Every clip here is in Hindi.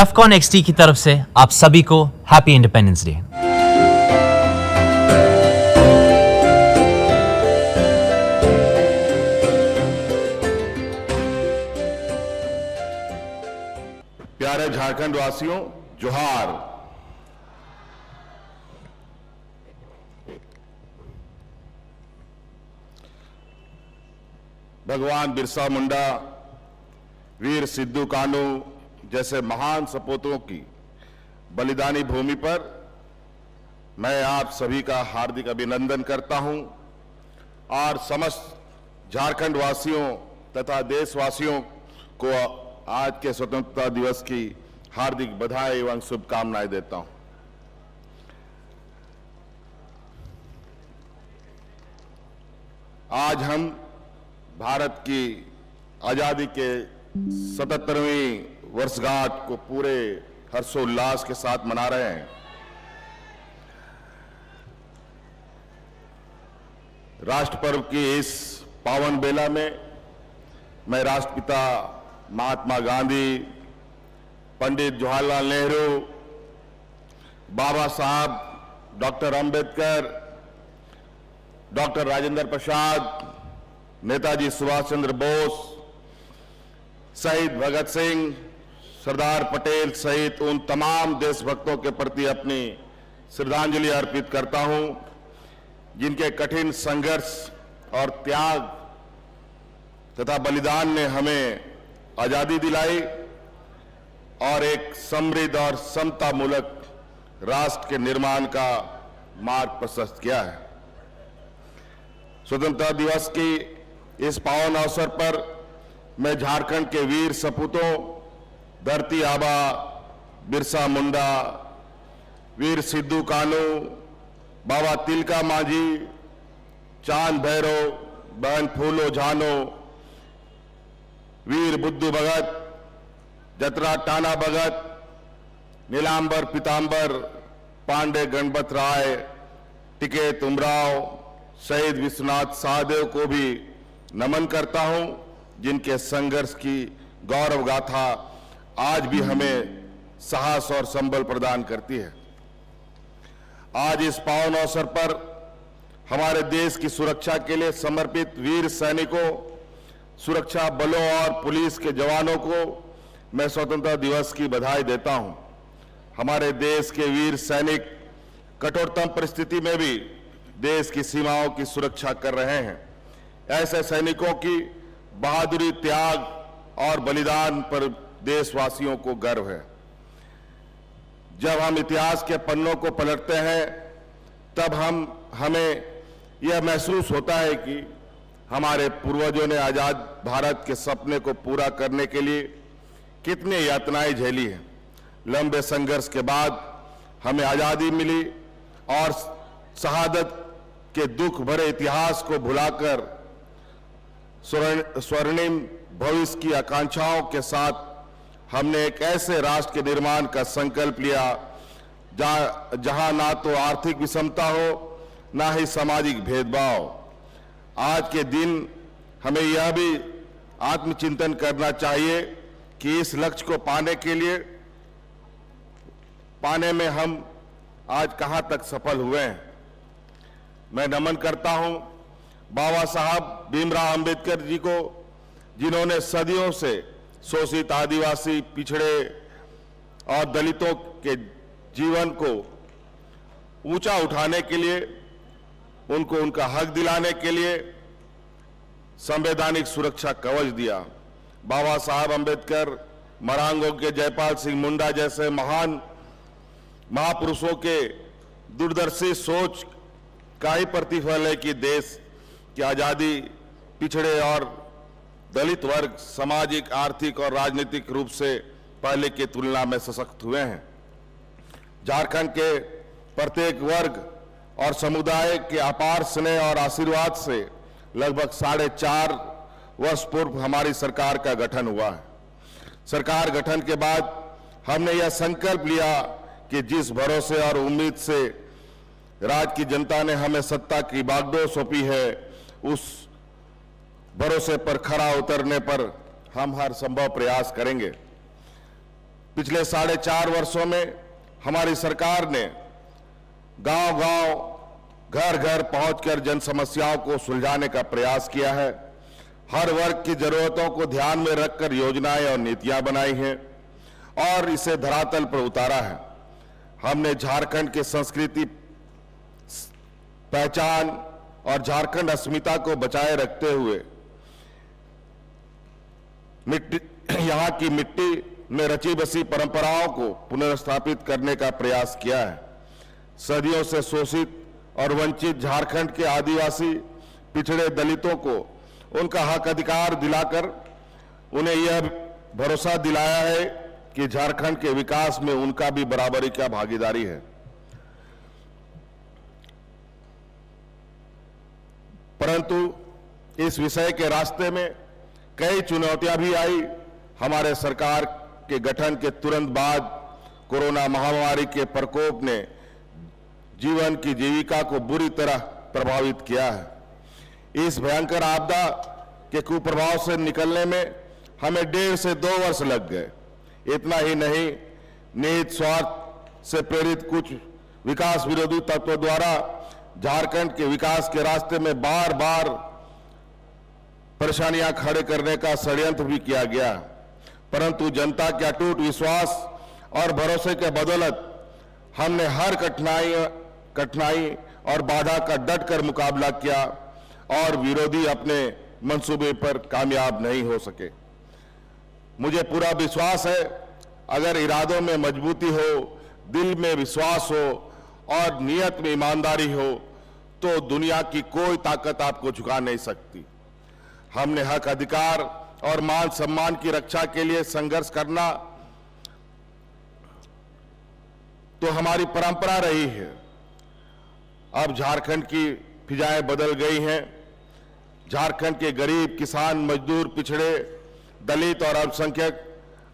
डफकॉन XT की तरफ से आप सभी को हैप्पी इंडिपेंडेंस डे। प्यारे झारखंड वासियों, जोहार। भगवान बिरसा मुंडा, वीर सिद्धू कान्हू जैसे महान सपूतों की बलिदानी भूमि पर मैं आप सभी का हार्दिक अभिनंदन करता हूं और समस्त झारखंड वासियों तथा देशवासियों को आज के स्वतंत्रता दिवस की हार्दिक बधाई एवं शुभकामनाएं देता हूं। आज हम भारत की आजादी के 77वीं वर्षगांठ को पूरे हर्षोल्लास के साथ मना रहे हैं। राष्ट्र पर्व की इस पावन बेला में मैं राष्ट्रपिता महात्मा गांधी, पंडित जवाहरलाल नेहरू, बाबा साहब डॉक्टर अंबेडकर, डॉक्टर राजेंद्र प्रसाद, नेताजी सुभाष चंद्र बोस, शहीद भगत सिंह, सरदार पटेल सहित उन तमाम देशभक्तों के प्रति अपनी श्रद्धांजलि अर्पित करता हूं, जिनके कठिन संघर्ष और त्याग तथा बलिदान ने हमें आजादी दिलाई और एक समृद्ध और समतामूलक राष्ट्र के निर्माण का मार्ग प्रशस्त किया है। स्वतंत्रता दिवस की इस पावन अवसर पर मैं झारखंड के वीर सपूतों धरती आबा बिरसा मुंडा, वीर सिद्धू कान्हू, बाबा तिलका मांझी, चांद भैरव, बहन फूलो झानो, वीर बुद्धू भगत, जतरा टाना भगत, नीलांबर पीतांबर, पांडे गणपत राय, टिकैत उमराव, शहीद विश्वनाथ सहदेव को भी नमन करता हूं, जिनके संघर्ष की गौरव गाथा आज भी हमें साहस और संबल प्रदान करती है। आज इस पावन अवसर पर हमारे देश की सुरक्षा के लिए समर्पित वीर सैनिकों, सुरक्षा बलों और पुलिस के जवानों को मैं स्वतंत्रता दिवस की बधाई देता हूं। हमारे देश के वीर सैनिक कठोरतम परिस्थिति में भी देश की सीमाओं की सुरक्षा कर रहे हैं। ऐसे सैनिकों की बहादुरी, त्याग और बलिदान पर देशवासियों को गर्व है। जब हम इतिहास के पन्नों को पलटते हैं तब हमें यह महसूस होता है कि हमारे पूर्वजों ने आजाद भारत के सपने को पूरा करने के लिए कितनी यातनाएं झेली हैं। लंबे संघर्ष के बाद हमें आजादी मिली और शहादत के दुख भरे इतिहास को भुलाकर स्वर्णिम भविष्य की आकांक्षाओं के साथ हमने एक ऐसे राष्ट्र के निर्माण का संकल्प लिया जहां ना तो आर्थिक विषमता हो, ना ही सामाजिक भेदभाव। आज के दिन हमें यह भी आत्मचिंतन करना चाहिए कि इस लक्ष्य को पाने में हम आज कहां तक सफल हुए हैं। मैं नमन करता हूं बाबा साहब भीमराव अंबेडकर जी को, जिन्होंने सदियों से शोषित आदिवासी, पिछड़े और दलितों के जीवन को ऊंचा उठाने के लिए, उनको उनका हक दिलाने के लिए संवैधानिक सुरक्षा कवच दिया। बाबा साहब अंबेडकर, मरांगों के जयपाल सिंह मुंडा जैसे महान महापुरुषों के दूरदर्शी सोच का ही प्रतिफल है कि देश की आजादी पिछड़े और दलित वर्ग सामाजिक, आर्थिक और राजनीतिक रूप से पहले की तुलना में सशक्त हुए हैं। झारखंड के प्रत्येक वर्ग और समुदाय के अपार स्नेह और आशीर्वाद से लगभग 4.5 वर्ष पूर्व हमारी सरकार का गठन हुआ है। सरकार गठन के बाद हमने यह संकल्प लिया कि जिस भरोसे और उम्मीद से राज्य की जनता ने हमें सत्ता की बागडोर सौंपी है, उस भरोसे पर खरा उतरने पर हम हर संभव प्रयास करेंगे। पिछले 4.5 वर्षों में हमारी सरकार ने गांव-गांव, घर-घर पहुंचकर जन समस्याओं को सुलझाने का प्रयास किया है। हर वर्ग की जरूरतों को ध्यान में रखकर योजनाएं और नीतियां बनाई हैं और इसे धरातल पर उतारा है। हमने झारखंड की संस्कृति, पहचान और झारखंड अस्मिता को बचाए रखते हुए यहाँ की मिट्टी में रची बसी परंपराओं को पुनर्स्थापित करने का प्रयास किया है। सदियों से शोषित और वंचित झारखंड के आदिवासी, पिछड़े दलितों को उनका हक अधिकार दिलाकर उन्हें यह भरोसा दिलाया है कि झारखंड के विकास में उनका भी बराबरी का भागीदारी है। परंतु इस विषय के रास्ते में कई चुनौतियां भी आई। हमारे सरकार के गठन के तुरंत बाद कोरोना महामारी के प्रकोप ने जीवन की जीविका को बुरी तरह प्रभावित किया है। इस भयंकर आपदा के कुप्रभाव से निकलने में हमें 1.5 से 2 वर्ष लग गए। इतना ही नहीं, निहित स्वार्थ से प्रेरित कुछ विकास विरोधी तत्वों द्वारा झारखंड के विकास के रास्ते में बार बार परेशानियां खड़े करने का षड्यंत्र भी किया गया। परंतु जनता के अटूट विश्वास और भरोसे के बदौलत हमने हर कठिनाई और बाधा का डटकर मुकाबला किया और विरोधी अपने मंसूबे पर कामयाब नहीं हो सके। मुझे पूरा विश्वास है, अगर इरादों में मजबूती हो, दिल में विश्वास हो और नियत में ईमानदारी हो तो दुनिया की कोई ताकत आपको झुका नहीं सकती। हमने हक अधिकार और मान सम्मान की रक्षा के लिए संघर्ष करना तो हमारी परंपरा रही है। अब झारखंड की फिजाएं बदल गई हैं। झारखंड के गरीब, किसान, मजदूर, पिछड़े, दलित और अल्पसंख्यक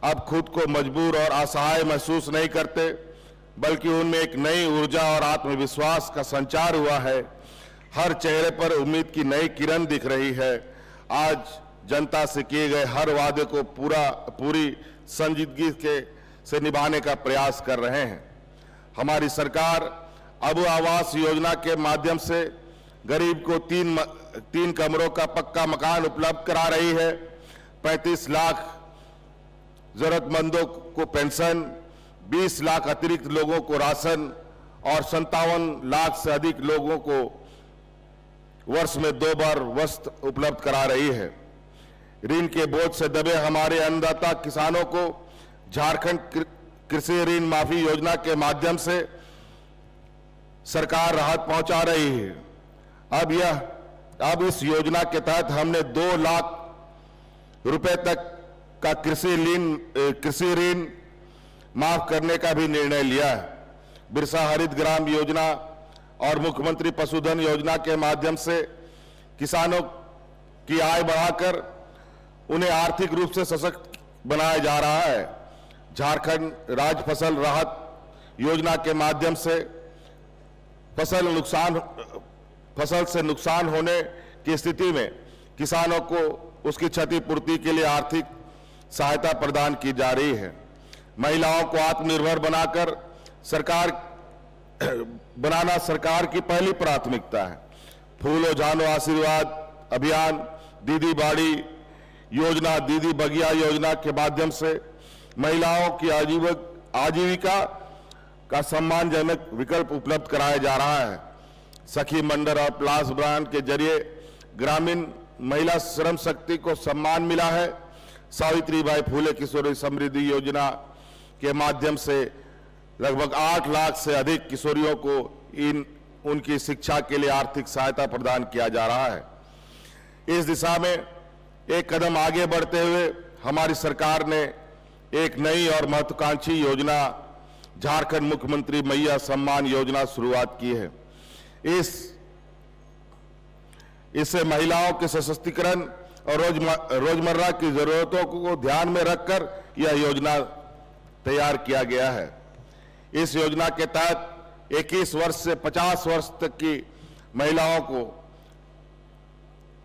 अब खुद को मजबूर और असहाय महसूस नहीं करते, बल्कि उनमें एक नई ऊर्जा और आत्मविश्वास का संचार हुआ है। हर चेहरे पर उम्मीद की नई किरण दिख रही है। आज जनता से किए गए हर वादे को पूरी संजीदगी से निभाने का प्रयास कर रहे हैं। हमारी सरकार अब आवास योजना के माध्यम से गरीब को 3 कमरों का पक्का मकान उपलब्ध करा रही है। 35 लाख जरूरतमंदों को पेंशन, 20 लाख अतिरिक्त लोगों को राशन और 57 लाख से अधिक लोगों को वर्ष में 2 बार वस्त्र उपलब्ध करा रही है। ऋण के बोझ से दबे हमारे अन्नदाता किसानों को झारखंड कृषि ऋण माफी योजना के माध्यम से सरकार राहत पहुंचा रही है। अब इस योजना के तहत हमने 2 लाख रुपए तक का कृषि ऋण माफ करने का भी निर्णय लिया है। बिरसा हरित ग्राम योजना और मुख्यमंत्री पशुधन योजना के माध्यम से किसानों की आय बढ़ाकर उन्हें आर्थिक रूप से सशक्त बनाया जा रहा है। झारखंड राज्य फसल राहत योजना के माध्यम से फसल से नुकसान होने की स्थिति में किसानों को उसकी क्षतिपूर्ति के लिए आर्थिक सहायता प्रदान की जा रही है। महिलाओं को आत्मनिर्भर बनाना सरकार की पहली प्राथमिकता है। फूलो जानो आशीर्वाद अभियान, दीदी बाड़ी योजना, दीदी बगिया योजना के माध्यम से महिलाओं की आजीविका का सम्मानजनक विकल्प उपलब्ध कराया जा रहा है। सखी मंडल और प्लास ब्रांड के जरिए ग्रामीण महिला श्रम शक्ति को सम्मान मिला है। सावित्रीबाई फूले किशोरी समृद्धि योजना के माध्यम से लगभग 8 लाख से अधिक किशोरियों को उनकी शिक्षा के लिए आर्थिक सहायता प्रदान किया जा रहा है। इस दिशा में एक कदम आगे बढ़ते हुए हमारी सरकार ने एक नई और महत्वाकांक्षी योजना झारखंड मुख्यमंत्री मैया सम्मान योजना शुरुआत की है। इससे महिलाओं के सशक्तिकरण और रोजमर्रा की जरूरतों को ध्यान में रखकर यह योजना तैयार किया गया है। इस योजना के तहत 21 वर्ष से 50 वर्ष तक की महिलाओं को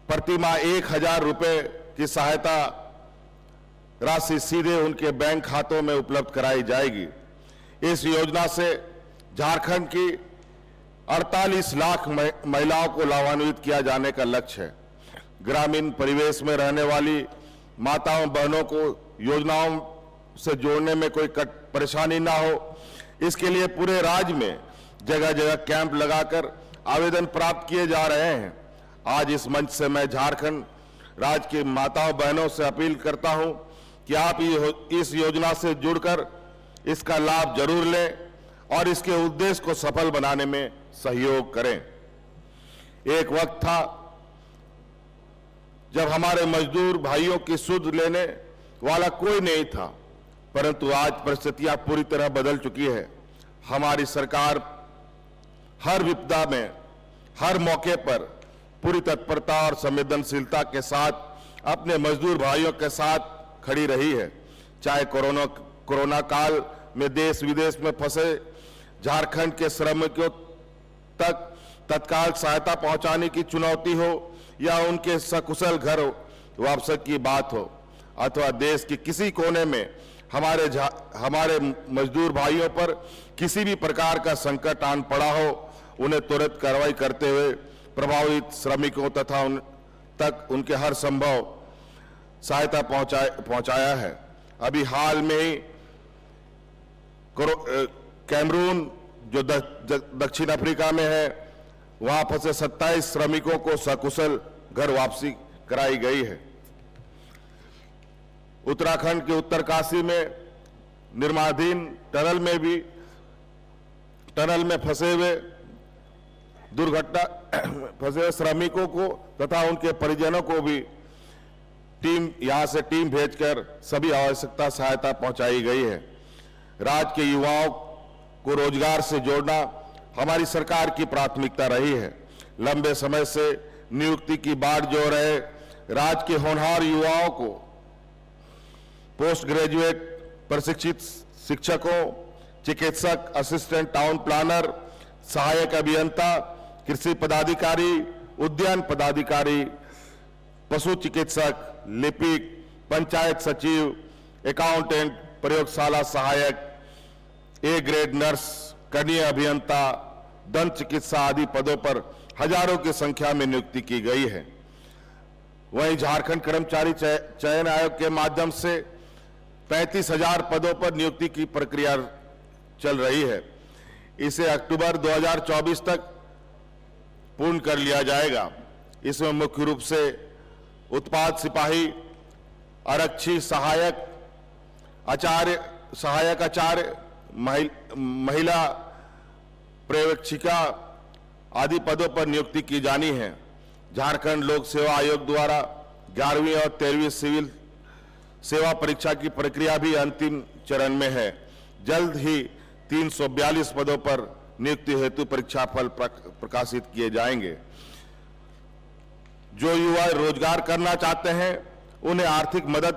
प्रतिमाह 1000 रुपए की सहायता राशि सीधे उनके बैंक खातों में उपलब्ध कराई जाएगी। इस योजना से झारखंड की 48 लाख महिलाओं को लाभान्वित किया जाने का लक्ष्य है। ग्रामीण परिवेश में रहने वाली माताओं बहनों को योजनाओं से जोड़ने में कोई परेशानी ना हो, इसके लिए पूरे राज्य में जगह जगह कैंप लगाकर आवेदन प्राप्त किए जा रहे हैं। आज इस मंच से मैं झारखंड राज्य की माताओं बहनों से अपील करता हूं कि आप इस योजना से जुड़कर इसका लाभ जरूर लें और इसके उद्देश्य को सफल बनाने में सहयोग करें। एक वक्त था जब हमारे मजदूर भाइयों की सुध लेने वाला कोई नहीं था, परंतु आज परिस्थितियां पूरी तरह बदल चुकी है। हमारी सरकार हर विपदा में, हर मौके पर पूरी तत्परता और संवेदनशीलता के साथ अपने मजदूर भाइयों के साथ खड़ी रही है। चाहे कोरोना काल में देश विदेश में फंसे झारखंड के श्रमिकों तक तत्काल सहायता पहुंचाने की चुनौती हो या उनके सकुशल घर वापसी की बात हो, अथवा देश के किसी कोने में हमारे मजदूर भाइयों पर किसी भी प्रकार का संकट आन पड़ा हो, उन्हें तुरंत कार्रवाई करते हुए प्रभावित श्रमिकों तथा तक उनके हर संभव सहायता पहुंचाया है। अभी हाल में ही कैमरून जो दक्षिण अफ्रीका में है, वहां फंसे 27 श्रमिकों को सकुशल घर वापसी कराई गई है। उत्तराखंड के उत्तरकाशी में निर्माणाधीन टनल में फंसे हुए श्रमिकों को तथा उनके परिजनों को भी यहां से टीम भेजकर सभी आवश्यकता सहायता पहुंचाई गई है। राज्य के युवाओं को रोजगार से जोड़ना हमारी सरकार की प्राथमिकता रही है। लंबे समय से नियुक्ति की बाट जो रहे राज्य के होनहार युवाओं को पोस्ट ग्रेजुएट प्रशिक्षित शिक्षकों, चिकित्सक, असिस्टेंट टाउन प्लानर, सहायक अभियंता, कृषि पदाधिकारी, उद्यान पदाधिकारी, पशु चिकित्सक, लिपिक, पंचायत सचिव, अकाउंटेंट, प्रयोगशाला सहायक, ए ग्रेड नर्स, कनीय अभियंता, दंत चिकित्सा आदि पदों पर हजारों की संख्या में नियुक्ति की गई है। वहीं झारखंड कर्मचारी चयन आयोग के माध्यम से 35,000 पदों पर नियुक्ति की प्रक्रिया चल रही है। इसे अक्टूबर 2024 तक पूर्ण कर लिया जाएगा। इसमें मुख्य रूप से उत्पाद सिपाही, आरक्षी सहायक आचार्य, महिला पर्यवेक्षिका आदि पदों पर नियुक्ति की जानी है। झारखंड लोक सेवा आयोग द्वारा 11वीं और 13वीं सिविल सेवा परीक्षा की प्रक्रिया भी अंतिम चरण में है। जल्द ही 342 पदों पर नियुक्ति हेतु परीक्षा फल प्रकाशित किए जाएंगे। जो युवा रोजगार करना चाहते हैं उन्हें आर्थिक मदद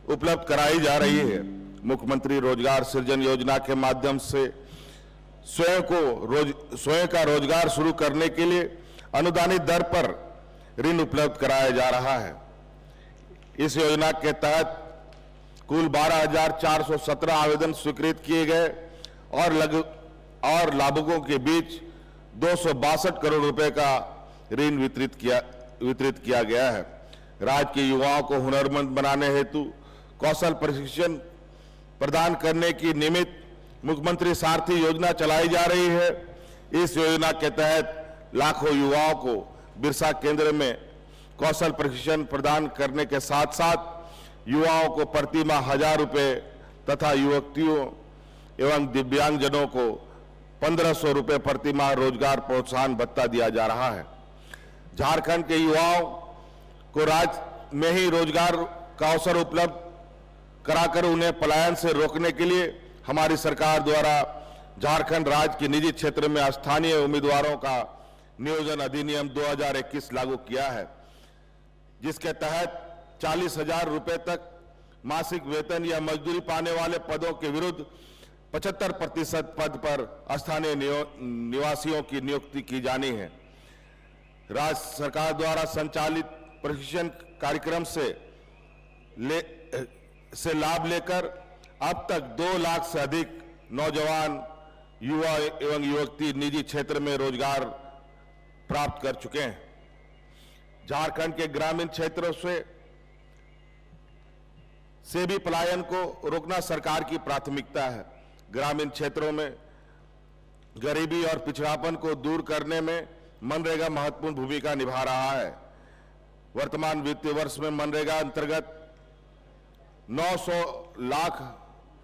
उपलब्ध कराई जा रही है। मुख्यमंत्री रोजगार सृजन योजना के माध्यम से स्वयं का रोजगार शुरू करने के लिए अनुदानित दर पर ऋण उपलब्ध कराया जा रहा है। इस योजना के तहत कुल 12,417 आवेदन स्वीकृत किए गए और लाभुकों के बीच 262 करोड़ रुपए का ऋण वितरित किया गया है। राज्य के युवाओं को हुनरमंद बनाने हेतु कौशल प्रशिक्षण प्रदान करने की निमित्त मुख्यमंत्री सारथी योजना चलाई जा रही है। इस योजना के तहत लाखों युवाओं को बिरसा केंद्र में कौशल प्रशिक्षण प्रदान करने के साथ साथ युवाओं को प्रति माह 1,000 रुपये तथा युवतियों एवं दिव्यांगजनों को 1,500 रुपये प्रति माह रोजगार प्रोत्साहन भत्ता दिया जा रहा है। झारखंड के युवाओं को राज्य में ही रोजगार का अवसर उपलब्ध कराकर उन्हें पलायन से रोकने के लिए हमारी सरकार द्वारा झारखंड राज्य के निजी क्षेत्र में स्थानीय उम्मीदवारों का नियोजन अधिनियम 2021 लागू किया है, जिसके तहत 40,000 रुपए तक मासिक वेतन या मजदूरी पाने वाले पदों के विरुद्ध 75% पद पर स्थानीय निवासियों की नियुक्ति की जानी है। राज्य सरकार द्वारा संचालित प्रशिक्षण कार्यक्रम से से लाभ लेकर अब तक 2 लाख से अधिक नौजवान, युवा एवं युवती निजी क्षेत्र में रोजगार प्राप्त कर चुके हैं। झारखंड के ग्रामीण क्षेत्रों से भी पलायन को रोकना सरकार की प्राथमिकता है। ग्रामीण क्षेत्रों में गरीबी और पिछड़ापन को दूर करने में मनरेगा महत्वपूर्ण भूमिका निभा रहा है। वर्तमान वित्तीय वर्ष में मनरेगा अंतर्गत 900 लाख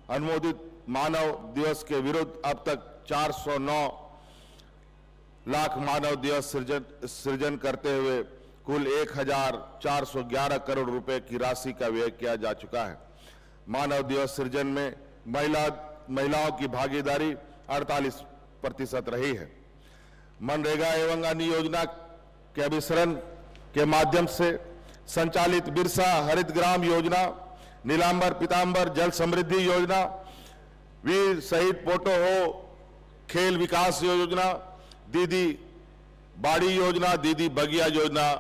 अनुमोदित मानव दिवस के विरुद्ध अब तक 409 लाख मानव दिवस सृजन करते हुए कुल 1411 करोड़ रुपए की राशि का व्यय किया जा चुका है। मानव दिवस सृजन में महिलाओं की भागीदारी 48% रही है। मनरेगा एवं अन्य योजना के अभिसरण के माध्यम से संचालित बिरसा हरित ग्राम योजना, नीलांबर पीतांबर जल समृद्धि योजना, वीर शहीद पोटो हो खेल विकास योजना, दीदी बाड़ी योजना, दीदी बगिया योजना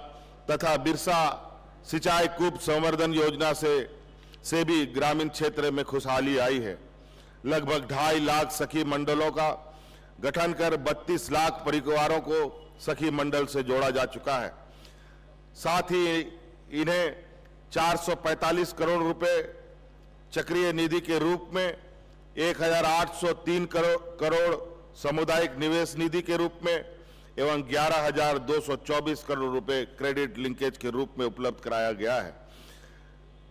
तथा बिरसा सिंचाई कूप संवर्धन योजना से भी ग्रामीण क्षेत्र में खुशहाली आई है। लगभग 2.5 लाख सखी मंडलों का गठन कर 32 लाख परिवारों को सखी मंडल से जोड़ा जा चुका है। साथ ही इन्हें 445 करोड़ रुपए चक्रीय निधि के रूप में, 1803 करोड़ सामुदायिक निवेश निधि के रूप में एवं 11,224 करोड़ रुपए क्रेडिट लिंकेज के रूप में उपलब्ध कराया गया है।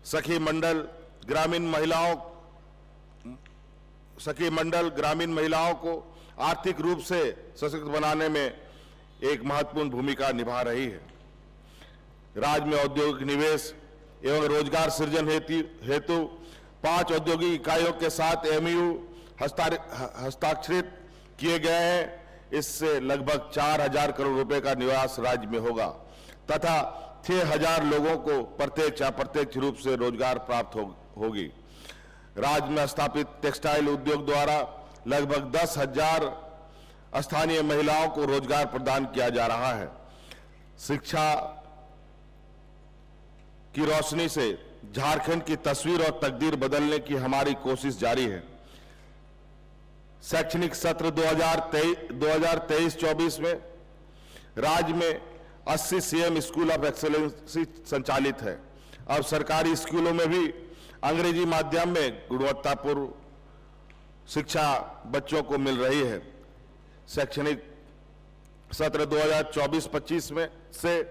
सखी मंडल ग्रामीण महिलाओं को आर्थिक रूप से सशक्त बनाने में एक महत्वपूर्ण भूमिका निभा रही है। राज्य में औद्योगिक निवेश एवं रोजगार सृजन हेतु 5 औद्योगिक इकाइयों के साथ MOU हस्ताक्षरित किए गए हैं। इससे लगभग 4,000 करोड़ रुपए का निवेश राज्य में होगा तथा 6,000 लोगों को प्रत्यक्ष या अप्रत्यक्ष रूप से रोजगार प्राप्त होगी। राज्य में स्थापित टेक्सटाइल उद्योग द्वारा लगभग 10,000 स्थानीय महिलाओं को रोजगार प्रदान किया जा रहा है। शिक्षा की रोशनी से झारखंड की तस्वीर और तकदीर बदलने की हमारी कोशिश जारी है। शैक्षणिक सत्र 2023-24 में राज्य में 80 CM स्कूल ऑफ एक्सेलेंसी संचालित है। अब सरकारी स्कूलों में भी अंग्रेजी माध्यम में गुणवत्तापूर्ण शिक्षा बच्चों को मिल रही है। शैक्षणिक सत्र 2024-25 में से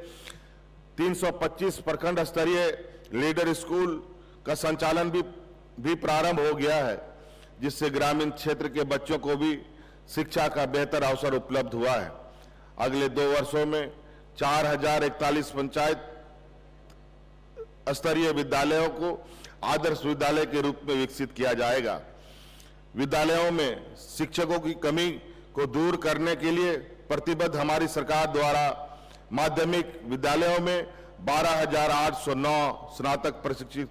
325 प्रखंड स्तरीय लीडर स्कूल का संचालन भी प्रारंभ हो गया है, जिससे ग्रामीण क्षेत्र के बच्चों को भी शिक्षा का बेहतर अवसर उपलब्ध हुआ है। अगले 2 वर्षों में 4041 पंचायत स्तरीय विद्यालयों को आदर्श विद्यालय के रूप में विकसित किया जाएगा। विद्यालयों में शिक्षकों की कमी को दूर करने के लिए प्रतिबद्ध हमारी सरकार द्वारा माध्यमिक विद्यालयों में 12,809 स्नातक प्रशिक्षित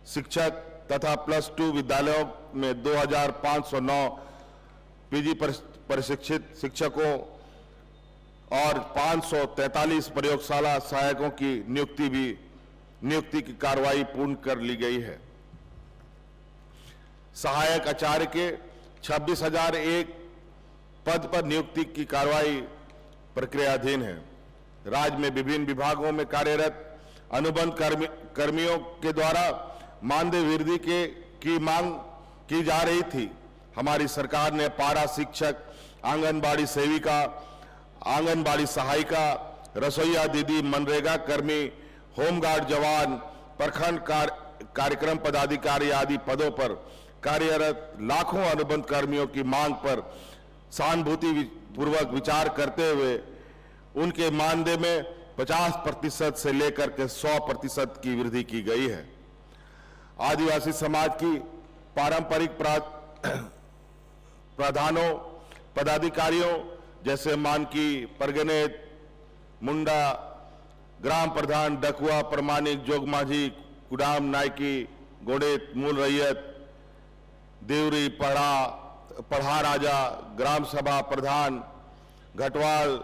शिक्षक तथा +2 विद्यालयों में 2,509 PG प्रशिक्षित शिक्षकों और 543 प्रयोगशाला सहायकों की नियुक्ति की कार्रवाई पूर्ण कर ली गई है। सहायक आचार्य के 26,001 पद पर नियुक्ति की कार्रवाई प्रक्रियाधीन है। राज्य में विभिन्न विभागों में कार्यरत अनुबंध कर्मियों के द्वारा मानदेय वृद्धि की मांग की जा रही थी। हमारी सरकार ने पारा शिक्षक, आंगनबाड़ी सेविका, आंगनबाड़ी सहायिका, रसोईया दीदी, मनरेगा कर्मी, होमगार्ड जवान, प्रखंड कार्यक्रम पदाधिकारी आदि पदों पर कार्यरत लाखों अनुबंध कर्मियों की मांग पर सहानुभूति पूर्वक विचार करते हुए उनके मानदेय में 50% से लेकर के 100% की वृद्धि की गई है। आदिवासी समाज की पारंपरिक प्रावधानों पदाधिकारियों जैसे मानकी, परगनेत, मुंडा, ग्राम प्रधान, डकुआ, प्रमाणिक, जोगमाझी, कुडाम, नायकी, गोडेत, मूल रैयत, देवरी, पढ़ा राजा, ग्राम सभा प्रधान, घटवाल,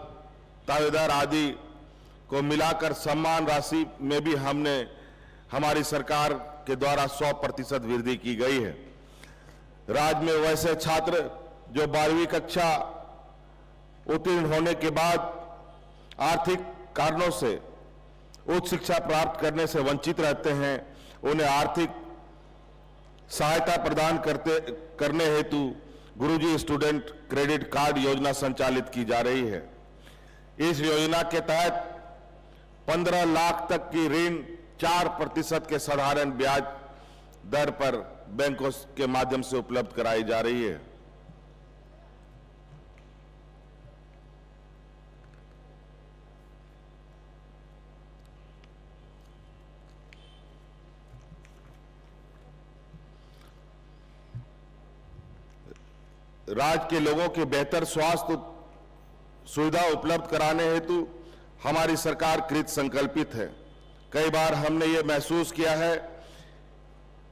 तावेदार आदि को मिलाकर सम्मान राशि में भी हमारी सरकार के द्वारा 100% वृद्धि की गई है। राज्य में वैसे छात्र जो 12वीं कक्षा उत्तीर्ण होने के बाद आर्थिक कारणों से उच्च शिक्षा प्राप्त करने से वंचित रहते हैं, उन्हें आर्थिक सहायता प्रदान करने हेतु गुरुजी स्टूडेंट क्रेडिट कार्ड योजना संचालित की जा रही है। इस योजना के तहत 15 लाख तक की ऋण 4% के साधारण ब्याज दर पर बैंकों के माध्यम से उपलब्ध कराई जा रही है। राज्य के लोगों के बेहतर स्वास्थ्य सुविधा उपलब्ध कराने हेतु हमारी सरकार कृत संकल्पित है। कई बार हमने ये महसूस किया है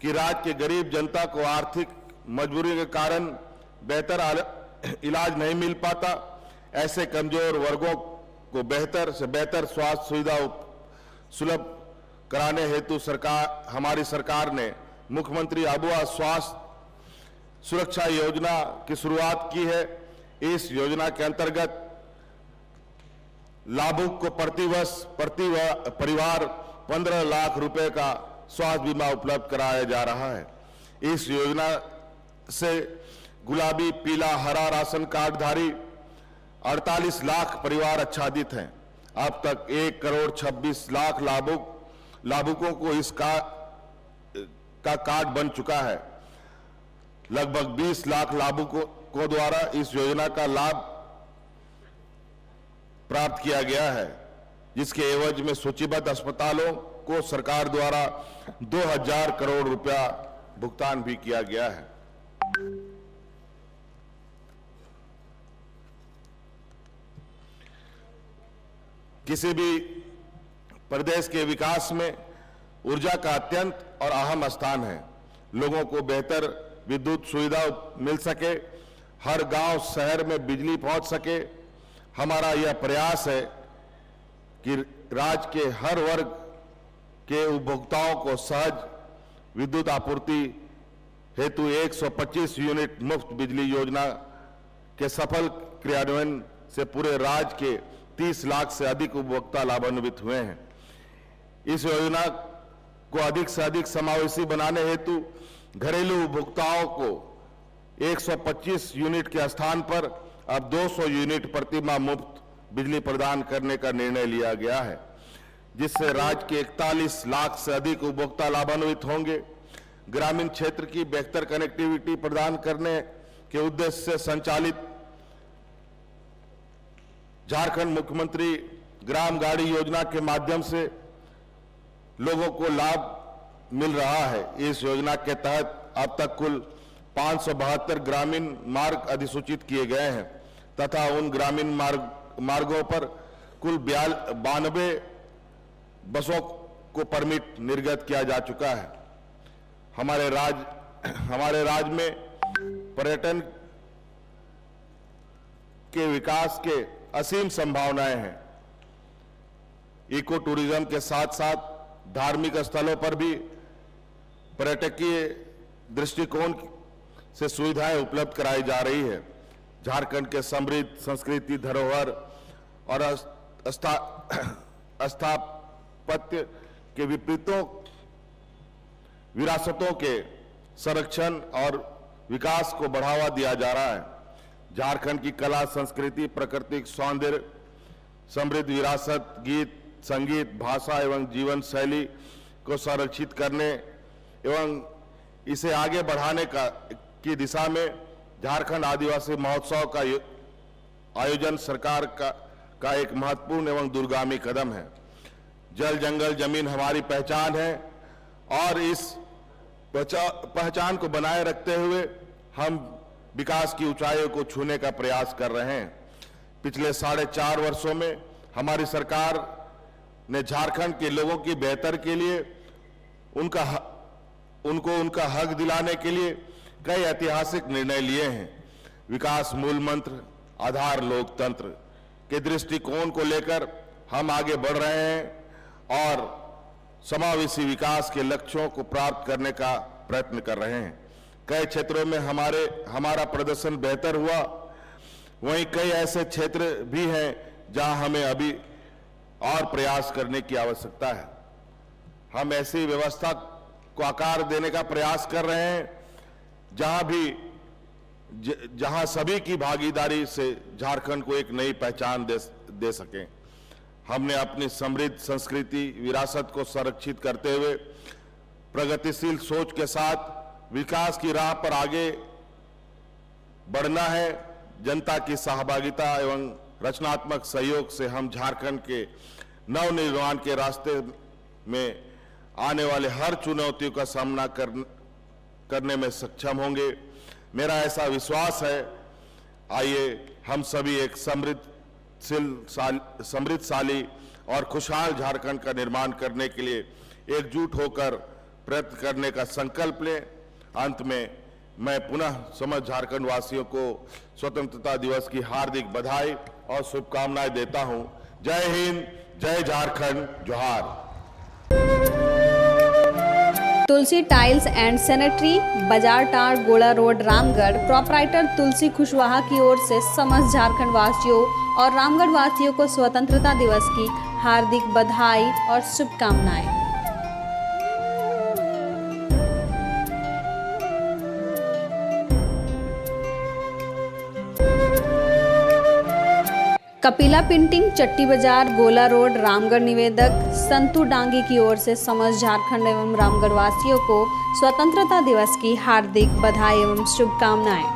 कि राज्य के गरीब जनता को आर्थिक मजबूरी के कारण बेहतर इलाज नहीं मिल पाता। ऐसे कमजोर वर्गों को बेहतर से बेहतर स्वास्थ्य सुविधा सुलभ कराने हेतु हमारी सरकार ने मुख्यमंत्री अबुआ स्वास्थ्य सुरक्षा योजना की शुरुआत की है। इस योजना के अंतर्गत लाभुक को प्रति परिवार 15 लाख रुपए का स्वास्थ्य बीमा उपलब्ध कराया जा रहा है। इस योजना से गुलाबी, पीला, हरा राशन कार्डधारी 48 लाख परिवार आच्छादित हैं। अब तक 1 करोड़ 26 लाख लाभुकों को इस का कार्ड बन चुका है। लगभग 20 लाख लाभुकों द्वारा इस योजना का लाभ प्राप्त किया गया है, जिसके एवज में सूचीबद्ध अस्पतालों को सरकार द्वारा 2000 करोड़ रुपया भुगतान भी किया गया है। किसी भी प्रदेश के विकास में ऊर्जा का अत्यंत और अहम स्थान है। लोगों को बेहतर विद्युत सुविधा मिल सके, हर गांव शहर में बिजली पहुंच सके। हमारा यह प्रयास है कि राज्य के हर वर्ग के उपभोक्ताओं को सहज विद्युत आपूर्ति हेतु 125 यूनिट मुफ्त बिजली योजना के सफल क्रियान्वयन से पूरे राज्य के 30 लाख से अधिक उपभोक्ता लाभान्वित हुए हैं। इस योजना को अधिक से अधिक समावेशी बनाने हेतु घरेलू उपभोक्ताओं को 125 यूनिट के स्थान पर अब 200 यूनिट प्रतिमाह मुफ्त बिजली प्रदान करने का निर्णय लिया गया है, जिससे राज्य के 41 लाख से अधिक उपभोक्ता लाभान्वित होंगे। ग्रामीण क्षेत्र की बेहतर कनेक्टिविटी प्रदान करने के उद्देश्य से संचालित झारखंड मुख्यमंत्री ग्राम गाड़ी योजना के माध्यम से लोगों को लाभ मिल रहा है। इस योजना के तहत अब तक कुल 572 ग्रामीण मार्ग अधिसूचित किए गए हैं तथा उन ग्रामीण मार्गों पर कुल 92 बसों को परमिट निर्गत किया जा चुका है। हमारे राज्य में पर्यटन के विकास के असीम संभावनाएं हैं। इको टूरिज्म के साथ साथ धार्मिक स्थलों पर भी पर्यटकीय दृष्टिकोण से सुविधाएं उपलब्ध कराई जा रही है। झारखंड के समृद्ध संस्कृति धरोहर और स्थापत्य के विरासतों के संरक्षण और विकास को बढ़ावा दिया जा रहा है। झारखंड की कला, संस्कृति, प्राकृतिक सौंदर्य, समृद्ध विरासत, गीत, संगीत, भाषा एवं जीवन शैली को संरक्षित करने एवं इसे आगे बढ़ाने की दिशा में झारखंड आदिवासी महोत्सव का आयोजन सरकार का एक महत्वपूर्ण एवं दूरगामी कदम है। जल, जंगल, जमीन हमारी पहचान है और इस पहचान को बनाए रखते हुए हम विकास की ऊंचाइयों को छूने का प्रयास कर रहे हैं। पिछले 4.5 वर्षों में हमारी सरकार ने झारखंड के लोगों की बेहतर के लिए उनका हक दिलाने के लिए कई ऐतिहासिक निर्णय लिए हैं। विकास मूल मंत्र, आधार लोकतंत्र के दृष्टिकोण को लेकर हम आगे बढ़ रहे हैं और समावेशी विकास के लक्ष्यों को प्राप्त करने का प्रयत्न कर रहे हैं। कई क्षेत्रों में हमारा प्रदर्शन बेहतर हुआ, वहीं कई ऐसे क्षेत्र भी हैं जहां हमें अभी और प्रयास करने की आवश्यकता है। हम ऐसी व्यवस्था को आकार देने का प्रयास कर रहे हैं जहां सभी की भागीदारी से झारखंड को एक नई पहचान दे सकें। हमने अपनी समृद्ध संस्कृति विरासत को संरक्षित करते हुए प्रगतिशील सोच के साथ विकास की राह पर आगे बढ़ना है। जनता की सहभागिता एवं रचनात्मक सहयोग से हम झारखंड के नवनिर्माण के रास्ते में आने वाले हर चुनौतियों का सामना करने में सक्षम होंगे। मेरा ऐसा विश्वास है। आइए हम सभी एक समृद्धशाली और खुशहाल झारखंड का निर्माण करने के लिए एकजुट होकर प्रयत्न करने का संकल्प लें। अंत में मैं पुनः समस्त झारखंड वासियों को स्वतंत्रता दिवस की हार्दिक बधाई और शुभकामनाएं देता हूं। जय हिंद, जय झारखंड, जोहार। तुलसी टाइल्स एंड सैनिटरी, बाजार टाड़, गोला रोड, रामगढ़। प्रोपराइटर तुलसी कुशवाहा की ओर से समस्त झारखंड वासियों और रामगढ़ वासियों को स्वतंत्रता दिवस की हार्दिक बधाई और शुभकामनाएं। कपिला प्रिंटिंग, चट्टी बाजार, गोला रोड, रामगढ़। निवेदक संतू डांगी की ओर से समस्त झारखंड एवं रामगढ़ वासियों को स्वतंत्रता दिवस की हार्दिक बधाई एवं शुभकामनाएं।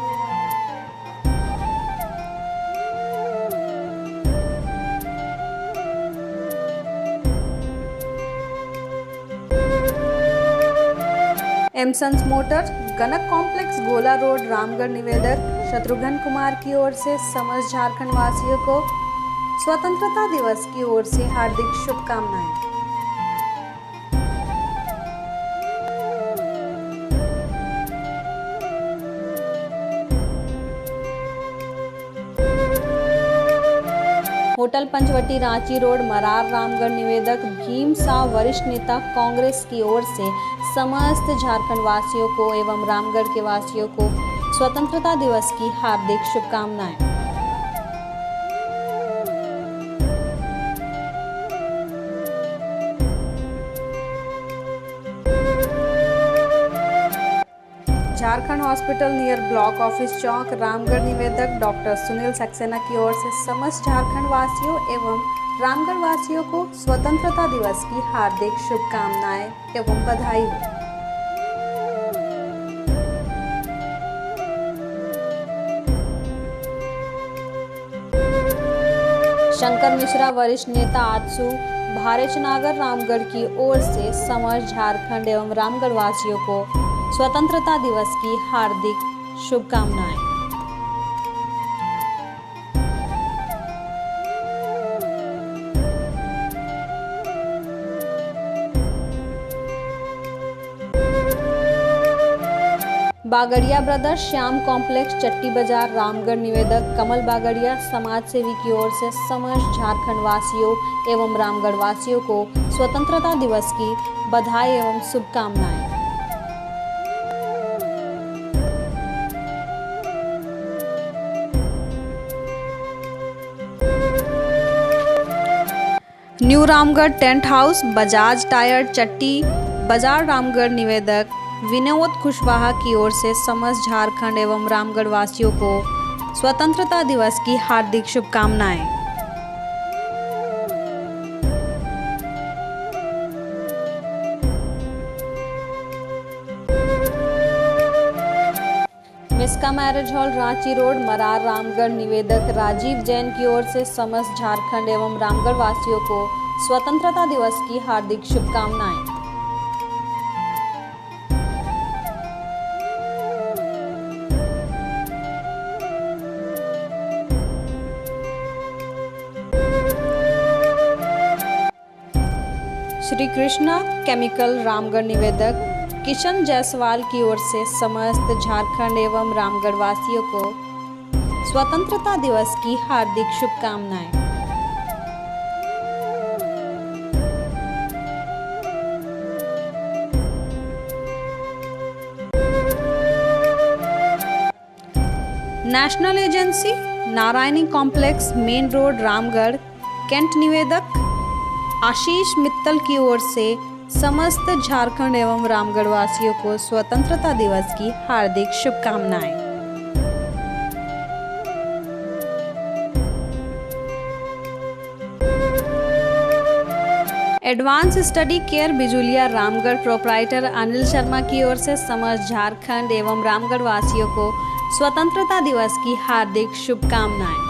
एमसन्स मोटर, गणक कॉम्प्लेक्स, गोला रोड, रामगढ़। निवेदक शत्रुघ्न कुमार की ओर से समस्त झारखंड वासियों को स्वतंत्रता दिवस की ओर से हार्दिक शुभकामनाएं। Hotel Panchvati, Ranchi road, Marar, Ramgarh. निवेदक भीम शाह, वरिष्ठ नेता कांग्रेस की ओर से समस्त झारखंड वासियों को एवं रामगढ़ के वासियों को स्वतंत्रता दिवस की हार्दिक शुभकामनाएं। Jharkhand hospital near block office चौक, रामगढ़। निवेदक डॉक्टर सुनील सक्सेना की ओर से समस्त झारखंड वासियों एवं रामगढ़ वासियों को स्वतंत्रता दिवस की हार्दिक शुभकामनाएं एवं बधाई हो। शंकर मिश्रा, वरिष्ठ नेता आजसू, भारेचनागर, रामगढ़ की ओर से समस्त झारखंड एवं रामगढ़ वासियों को स्वतंत्रता दिवस की हार्दिक शुभकामनाएं। बागड़िया ब्रदर्स, श्याम कॉम्प्लेक्स, चट्टी बाजार, रामगढ़। निवेदक कमल बागड़िया, समाज सेवी की ओर से समस्त झारखंड वासियों एवं रामगढ़ वासियों को स्वतंत्रता दिवस की बधाई एवं शुभकामनाएं। New Ramgarh tent house, Bajaj tyre, Chatti Bazar, Ramgarh. निवेदक विनोद कुशवाहा की ओर से समस्त झारखंड एवं रामगढ़ वासियों को स्वतंत्रता दिवस की हार्दिक शुभकामनाएं। Miska marriage hall, Ranchi road, Marar, Ramgarh. निवेदक राजीव जैन की ओर से समस्त झारखंड एवं रामगढ़ वासियों को स्वतंत्रता दिवस की हार्दिक शुभकामनाएं। श्री कृष्णा केमिकल, रामगढ़। निवेदक किशन जायसवाल की ओर से समस्त झारखंड एवं रामगढ़ वासियों को स्वतंत्रता दिवस की हार्दिक शुभकामनाएं। National agency Narayani complex main road Ramgarh cantt निवेदक आशीष मित्तल की ओर से समस्त झारखंड एवं रामगढ़ वासियों को स्वतंत्रता दिवस की हार्दिक शुभकामनाएं। Advance study care Bijuliya Ramgarh proprietor Anil Sharma की ओर से समस्त झारखंड एवं रामगढ़ वासियों को स्वतंत्रता दिवस की हार्दिक शुभकामनाएं।